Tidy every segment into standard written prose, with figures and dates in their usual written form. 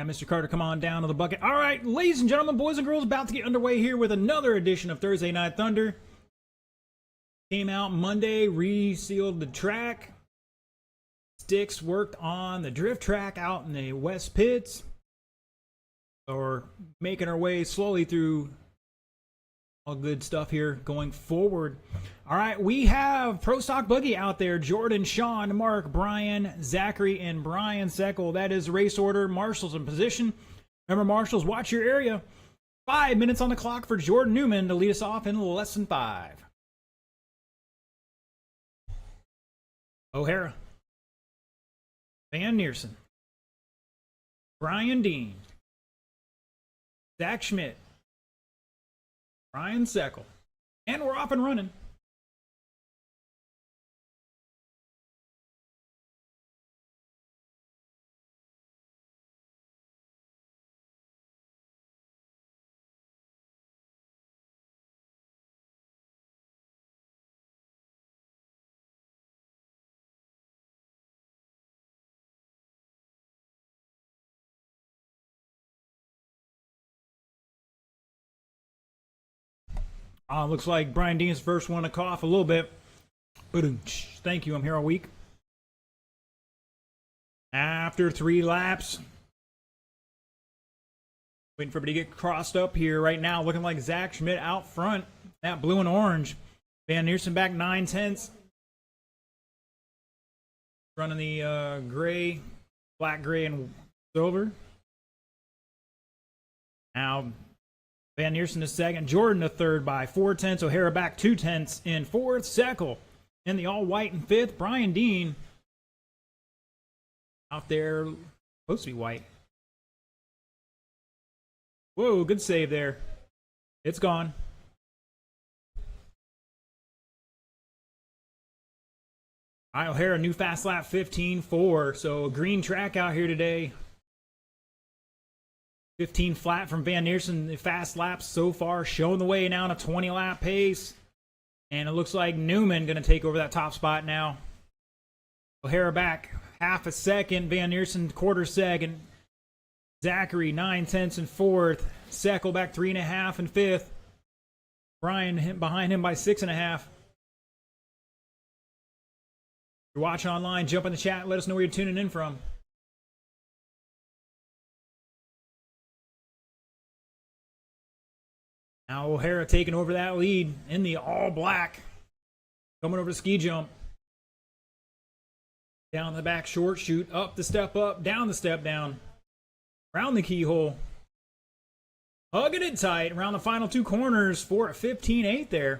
Yeah, Mr. Carter, come on down to the bucket. All right, ladies and gentlemen, boys and girls, about to get underway here with another edition of Thursday Night Thunder. Came out Monday, resealed the track. Sticks worked on the drift track out in the West Pits. Or making our way slowly through all good stuff here going forward. All right, we have Pro Stock Boogie out there. Jordan, Sean, Mark, Brian, Zachary, and Brian Seckel. That is race order. Marshals in position. Remember, Marshals, watch your area. 5 minutes on the clock for Jordan Newman to lead us off in lesson 5. O'Hara. Van Neersen. Brian Dean. Zach Schmidt. Brian Seckel. And we're off and running. Looks like Brian Dean's first one to cough a little bit. Thank you, I'm here all week. After 3 laps. Waiting for everybody to get crossed up here right now. Looking like Zach Schmidt out front. That blue and orange. Van Neersen back 9/10. Running the gray, black, gray, and silver. Now Van Neersen is second. Jordan the third by 4/10. O'Hara back 2/10 in fourth. Seckel in the all-white in fifth. Brian Dean out there, supposed to be white. Whoa, good save there. It's gone. All right, O'Hara, new fast lap 15.4. So green track out here today. 15 flat from Van Neersen. The fast laps so far showing the way now on a 20-lap pace. And it looks like Newman going to take over that top spot now. O'Hara back half a second. Van Neersen quarter second. Zachary 9/10 in fourth. Seckel back 3.5 in fifth. Brian behind him by 6.5. If you're watching online, jump in the chat. Let us know where you're tuning in from. Now O'Hara taking over that lead in the all-black. Coming over the ski jump. Down the back short chute. Up the step up. Down the step down. Around the keyhole. Hugging it tight around the final 2 corners for a 15.8 there.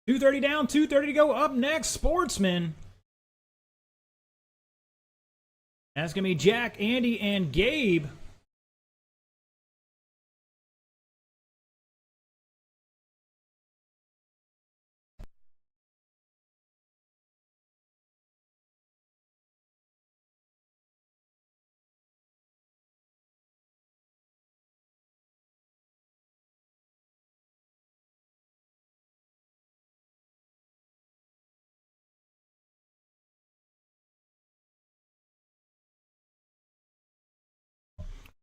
2:30 down, 2:30 to go. Up next, Sportsman. That's going to be Jack, Andy, and Gabe.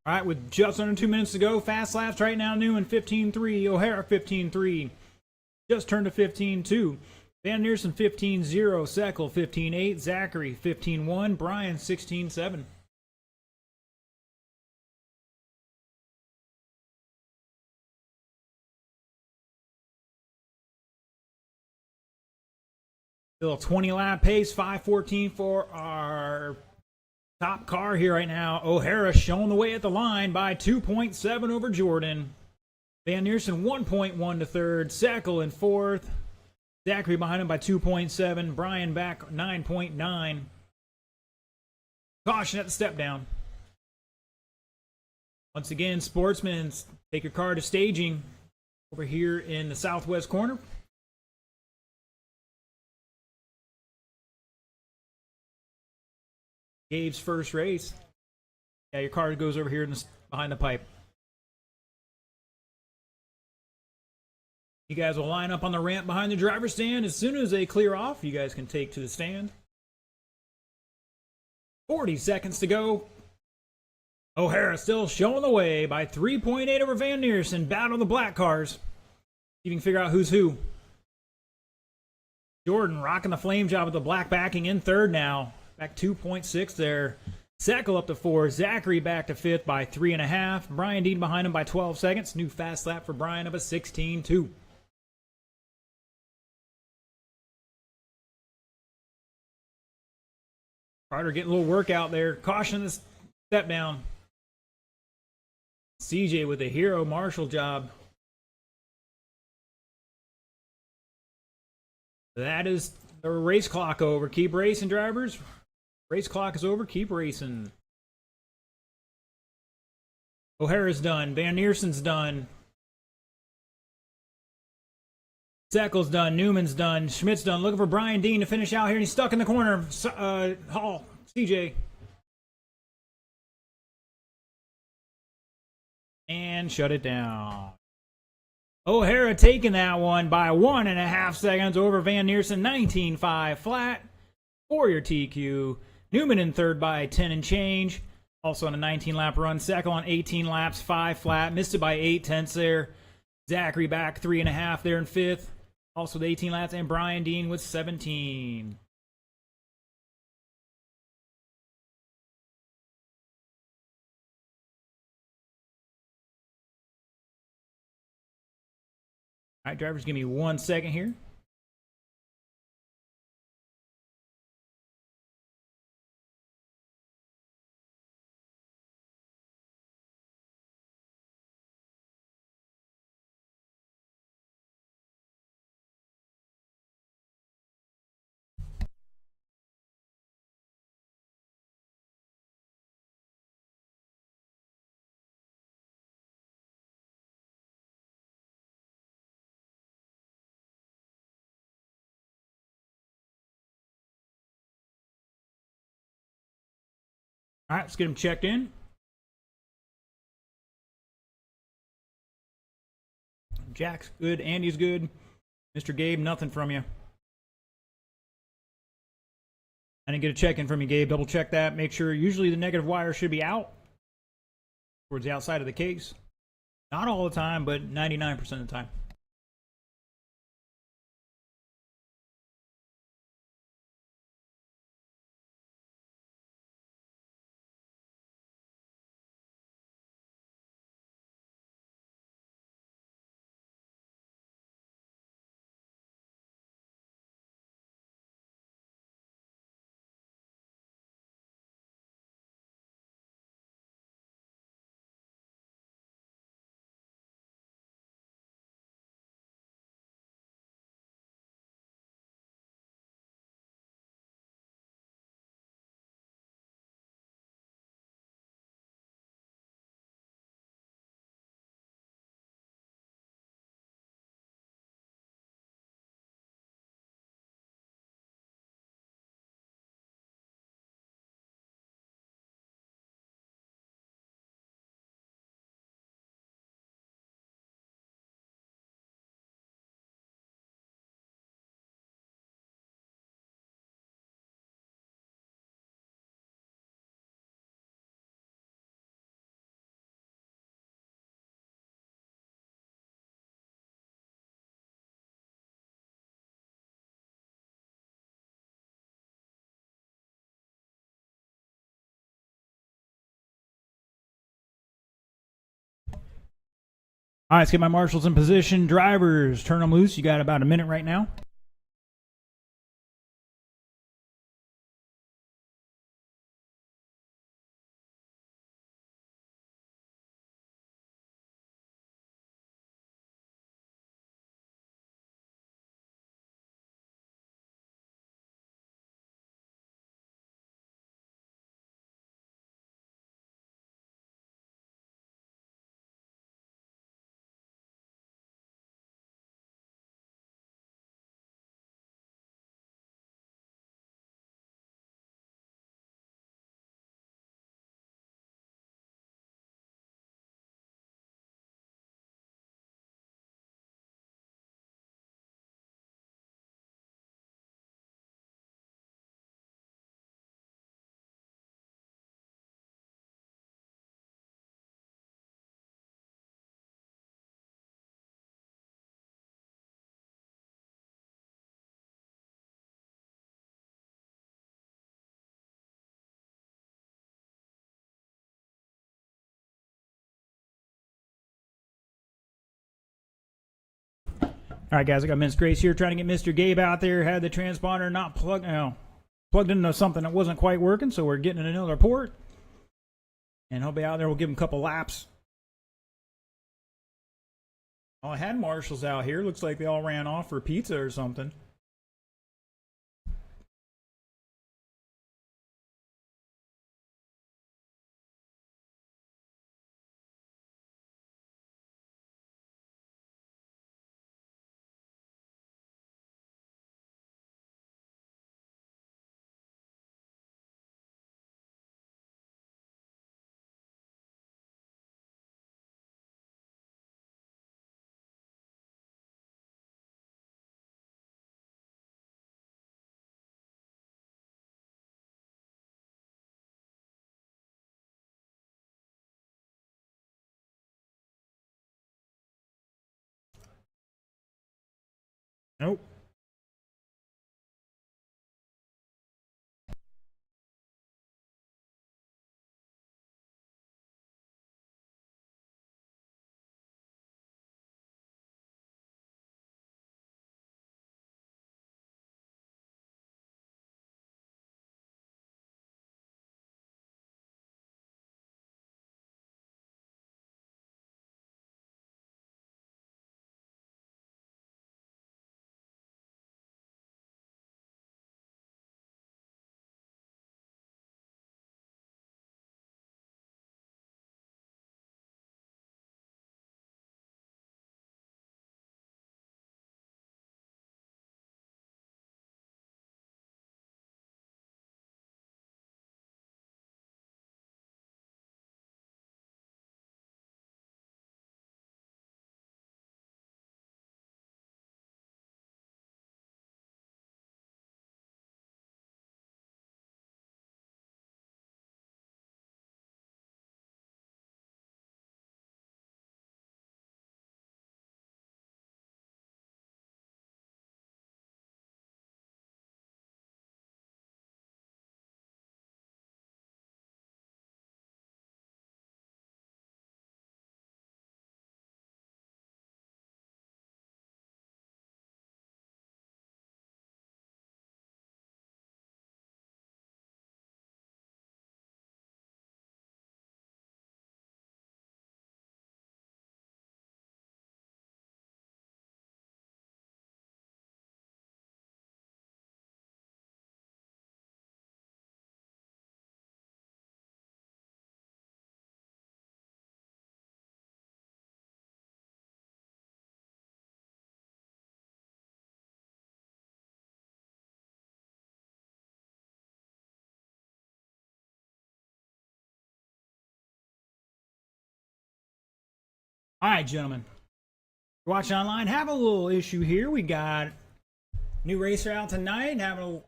All right, with just under 2 minutes to go, fast laps right now, Newman 15.3, O'Hara 15.3, just turned to 15.2, Van Neersen 15.0, Seckel 15.8, Zachary 15.1, Brian 16.7. Still a 20-lap pace, 5:14 for our top car here right now. O'Hara showing the way at the line by 2.7 over Jordan. Van Neersen 1.1 to third. Seckel in fourth. Zachary behind him by 2.7. Brian back 9.9. Caution at the step down. Once again, Sportsmen, take your car to staging over here in the southwest corner. Gabe's first race. Yeah, your car goes over here in behind the pipe. You guys will line up on the ramp behind the driver's stand. As soon as they clear off, you guys can take to the stand. 40 seconds to go. O'Hara still showing the way by 3.8 over Van Neersen. Battle the black cars. You can figure out who's who. Jordan rocking the flame job with the black backing in third now. Back 2.6 there. Zekel up to 4. Zachary back to 5th by 3.5. Brian Dean behind him by 12 seconds. New fast lap for Brian of a 16.2. Carter getting a little workout there. Caution this step down. CJ with a hero marshal job. That is the race clock over. Keep racing, drivers. Race clock is over. Keep racing. O'Hara's done. Van Neersen's done. Zekel's done. Newman's done. Schmidt's done. Looking for Brian Dean to finish out here. And he's stuck in the corner. Hall. CJ. And shut it down. O'Hara taking that one by 1.5 seconds over Van Neersen. 19.5 flat for your TQ. Newman in third by 10 and change. Also on a 19-lap run. Zekel on 18 laps, 5 flat. Missed it by 0.8 there. Zachary back 3.5 there in 5th. Also with 18 laps. And Brian Dean with 17. All right, drivers, give me 1 second here. All right, let's get him checked in. Jack's good. Andy's good. Mr. Gabe, nothing from you. I didn't get a check-in from you, Gabe. Double check that. Make sure usually the negative wire should be out towards the outside of the case. Not all the time, but 99% of the time. All right, let's get my marshals in position. Drivers, turn them loose. You got about a minute right now. All right, guys, I got Miss Grace here trying to get Mr. Gabe out there. Had the transponder not plugged into something that wasn't quite working, so we're getting another port. And he'll be out there. We'll give him a couple laps. Oh, I had marshals out here. Looks like they all ran off for pizza or something. Nope. All right, gentlemen. Watch online. Have a little issue here. We got new racer out tonight. Having a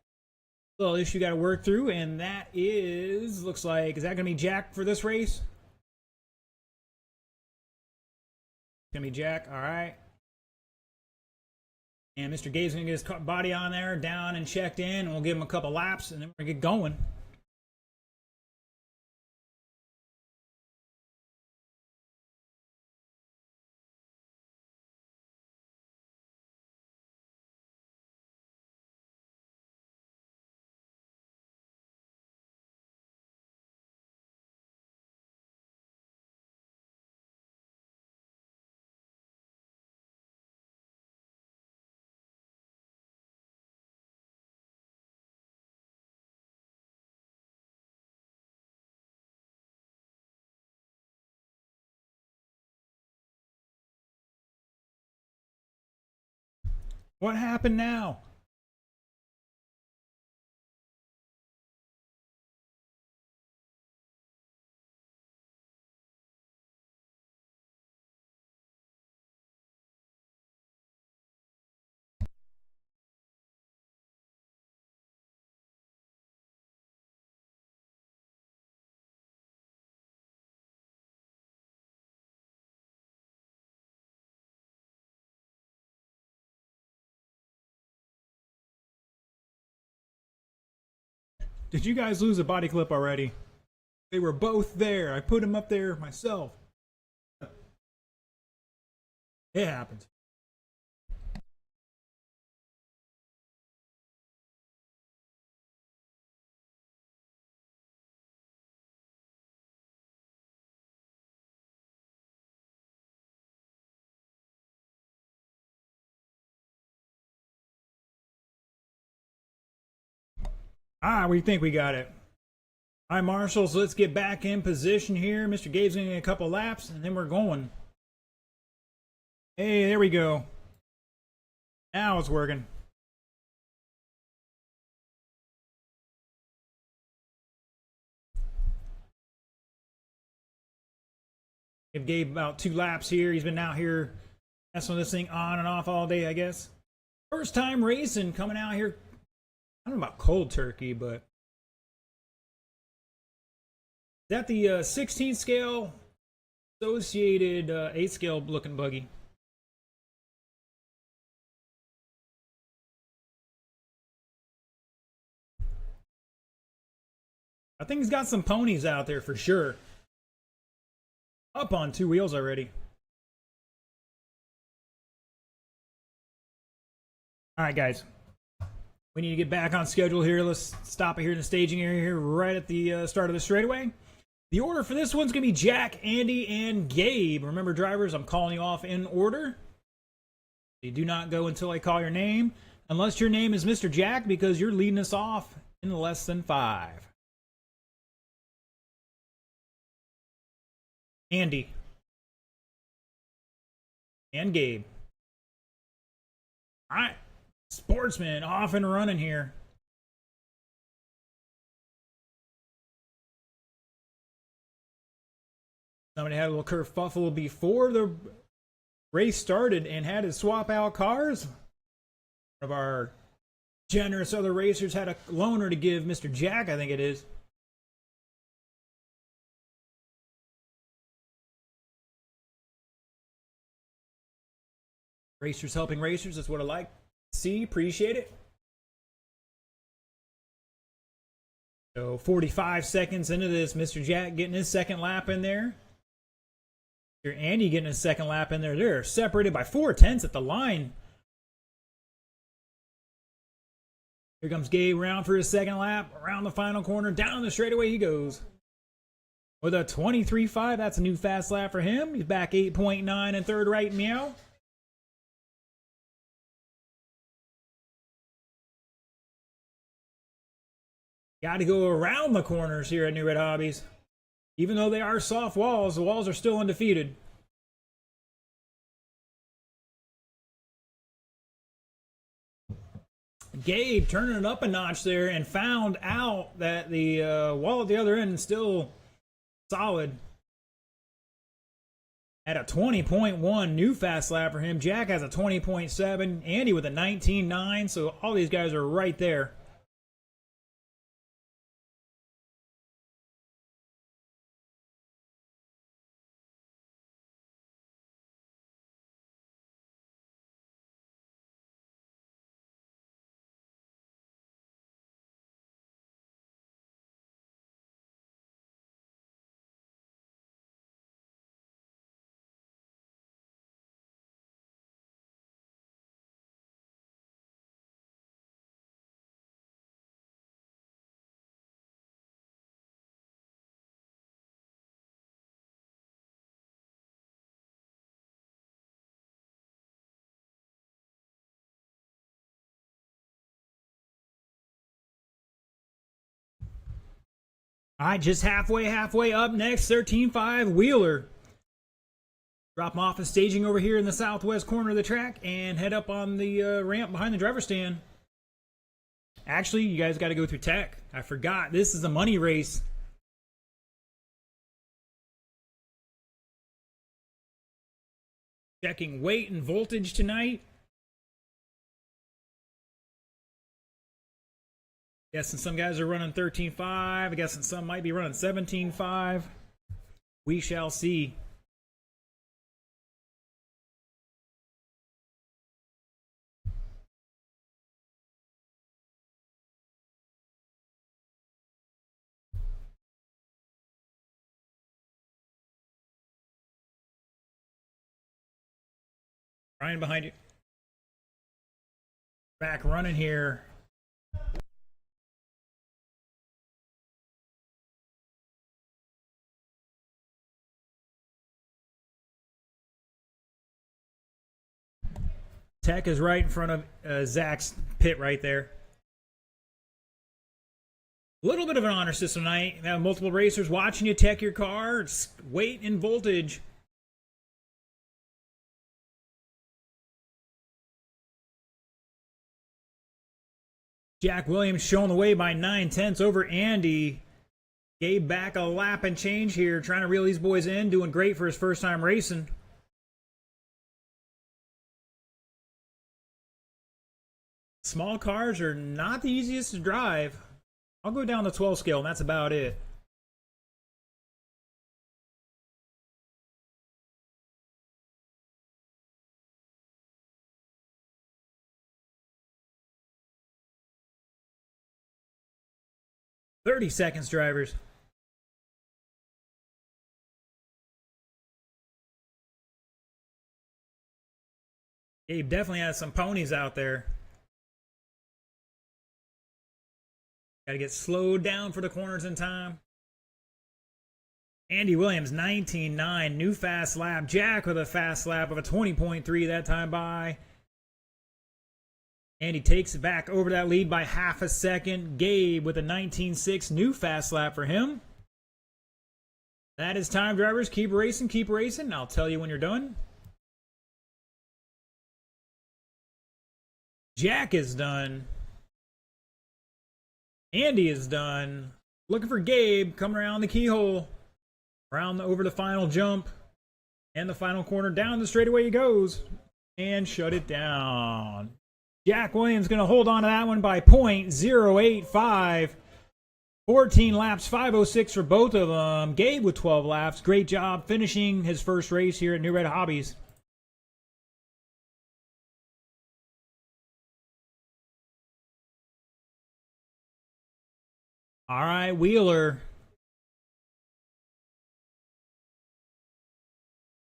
little issue got to work through, and that is, looks like, is that going to be Jack for this race? Going to be Jack. All right. And Mr. Gabe's going to get his body on there, down and checked in, and we'll give him a couple laps, and then we're going to get going. What happened now? Did you guys lose a body clip already? They were both there. I put them up there myself. It happens. We think we got it. All right, Marshall, so let's get back in position here. Mr. Gabe's going to get a couple laps, and then we're going. Hey, there we go. Now it's working. Give Gabe about 2 laps here. He's been out here messing with this thing on and off all day, I guess. First time racing coming out here. I don't know about cold turkey, but is that the 16 scale associated 8 scale looking buggy? I think he's got some ponies out there for sure. Up on 2 wheels already. All right, guys. We need to get back on schedule here. Let's stop it here in the staging area here right at the start of the straightaway. The order for this one's going to be Jack, Andy, and Gabe. Remember, drivers, I'm calling you off in order. You do not go until I call your name, unless your name is Mr. Jack, because you're leading us off in less than 5. Andy. And Gabe. All right. Sportsman off and running here. Somebody had a little kerfuffle before the race started and had to swap out cars. One of our generous other racers had a loaner to give Mr. Jack, I think it is. Racers helping racers, that's what I like. See, appreciate it. So 45 seconds into this, Mr. Jack getting his second lap in there. Mr. Andy getting his second lap in there. They're separated by 4/10 at the line. Here comes Gabe round for his second lap. Around the final corner, down the straightaway he goes. With a 23.5, that's a new fast lap for him. He's back 8.9 in third right meow. Got to go around the corners here at Newred Hobbies. Even though they are soft walls, the walls are still undefeated. Gabe turning it up a notch there and found out that the wall at the other end is still solid. At a 20.1 new fast lap for him. Jack has a 20.7. Andy with a 19.9. So all these guys are right there. All right, just halfway up next, 13.5 Wheeler. Drop him off and staging over here in the southwest corner of the track and head up on the ramp behind the driver's stand. Actually, you guys got to go through tech. I forgot. This is a money race. Checking weight and voltage tonight. Guessing some guys are running 13.5. I guessing some might be running 17.5. We shall see. Ryan behind you. Back running here. Tech is right in front of Zach's pit right there. A little bit of an honor system tonight. We have multiple racers watching you tech your car. It's weight and voltage. Jack Williams showing the way by 9/10 over Andy. Gabe back a lap and change here, trying to reel these boys in. Doing great for his first time racing. Small cars are not the easiest to drive. I'll go down the 12 scale, and that's about it. "30 seconds, drivers." Gabe definitely has some ponies out there. Got to get slowed down for the corners in time. Andy Williams, 19.9, new fast lap. Jack with a fast lap of a 20.3 that time by. Andy takes it back over that lead by half a second. Gabe with a 19.6, new fast lap for him. That is time, drivers. Keep racing, keep racing. I'll tell you when you're done. Jack is done. Andy is done. Looking for Gabe. Coming around the keyhole. Around over the final jump. And the final corner. Down the straightaway he goes. And shut it down. Jack Williams going to hold on to that one by .085. 14 laps, 5:06 for both of them. Gabe with 12 laps. Great job finishing his first race here at Newred Hobbies. All right, Wheeler.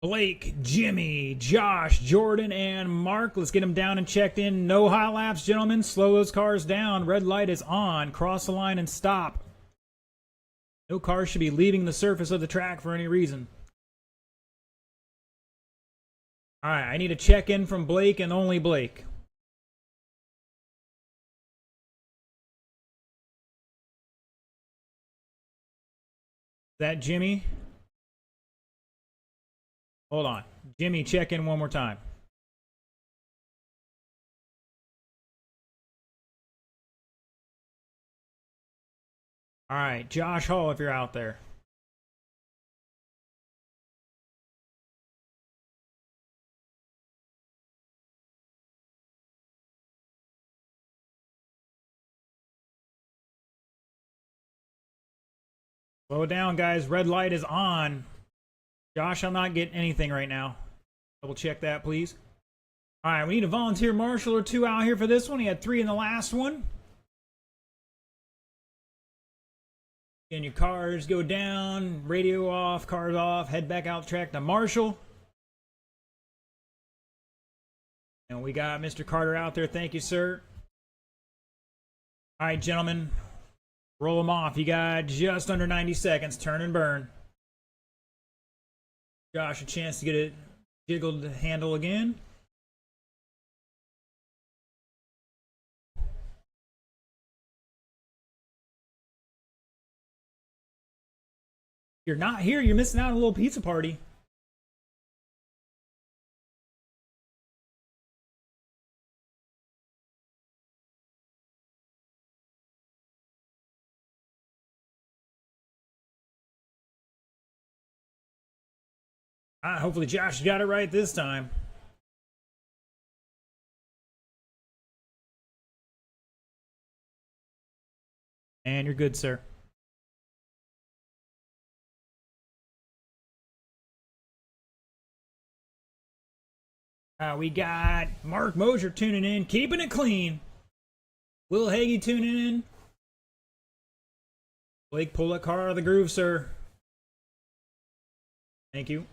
Blake, Jimmy, Josh, Jordan, and Mark. Let's get them down and checked in. No hot laps, gentlemen. Slow those cars down. Red light is on. Cross the line and stop. No cars should be leaving the surface of the track for any reason. All right, I need a check-in from Blake and only Blake. Is that Jimmy? Hold on. Jimmy, check in one more time. All right, Josh Hall, if you're out there. Slow down, guys. Red light is on. Josh, I'm not getting anything right now. Double check that, please. All right, we need a volunteer marshal or two out here for this one. He had 3 in the last one. And your cars go down, radio off, cars off, head back out the track to marshal. And we got Mr. Carter out there. Thank you, sir. All right, gentlemen. Roll them off. You got just under 90 seconds. Turn and burn. Josh, a chance to get it jiggled to handle again. You're not here. You're missing out on a little pizza party. Hopefully Josh got it right this time. And you're good, sir. We got Mark Mosier tuning in, keeping it clean. Will Hagee tuning in. Blake, pull that car out of the groove, sir. Thank you.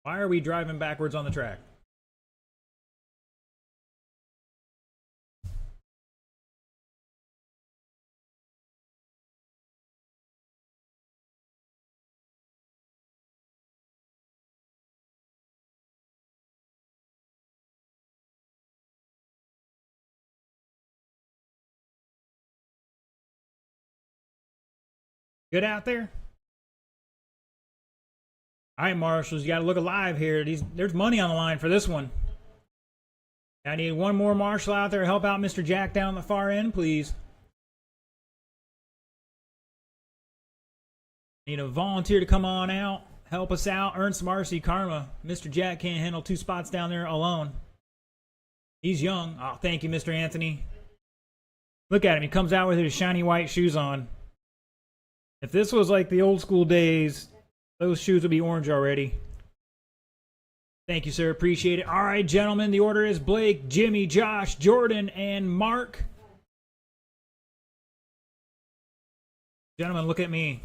Why are we driving backwards on the track? Good out there? All right, Marshals, you got to look alive here. There's money on the line for this one. I need one more Marshal out there to help out Mr. Jack down the far end, please. Need a volunteer to come on out, help us out, earn some RC Karma. Mr. Jack can't handle 2 spots down there alone. He's young. Oh, thank you, Mr. Anthony. Look at him. He comes out with his shiny white shoes on. If this was like the old school days, those shoes would be orange already. Thank you, sir. Appreciate it. All right, gentlemen. The order is Blake, Jimmy, Josh, Jordan, and Mark. Gentlemen, look at me.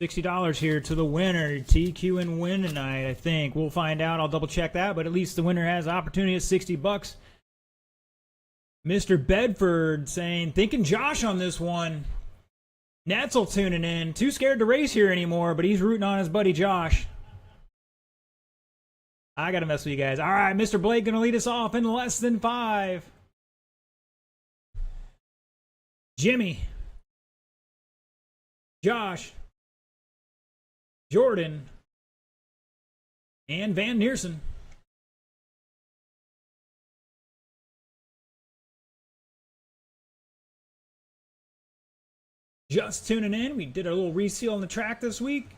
$60 here to the winner. TQ and win tonight, I think. We'll find out. I'll double check that, but at least the winner has the opportunity at $60. Mr. Bedford saying, thinking Josh on this one. Netzel tuning in. Too scared to race here anymore, but he's rooting on his buddy Josh. I got to mess with you guys. All right, Mr. Blake going to lead us off in less than 5. Jimmy. Josh. Jordan. And Van Neersen. Just tuning in, we did a little reseal on the track this week.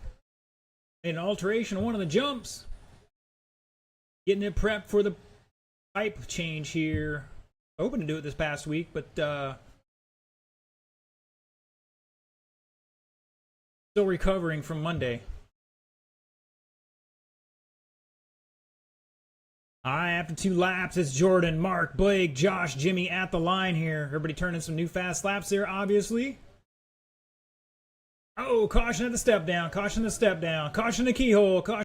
Made an alteration on one of the jumps. Getting it prepped for the pipe change here. Hoping to do it this past week, but still recovering from Monday. All right, after 2 laps, it's Jordan, Mark, Blake, Josh, Jimmy at the line here. Everybody turning some new fast laps there, obviously. Oh, caution at the step down. Caution the step down. Caution the keyhole. Caution.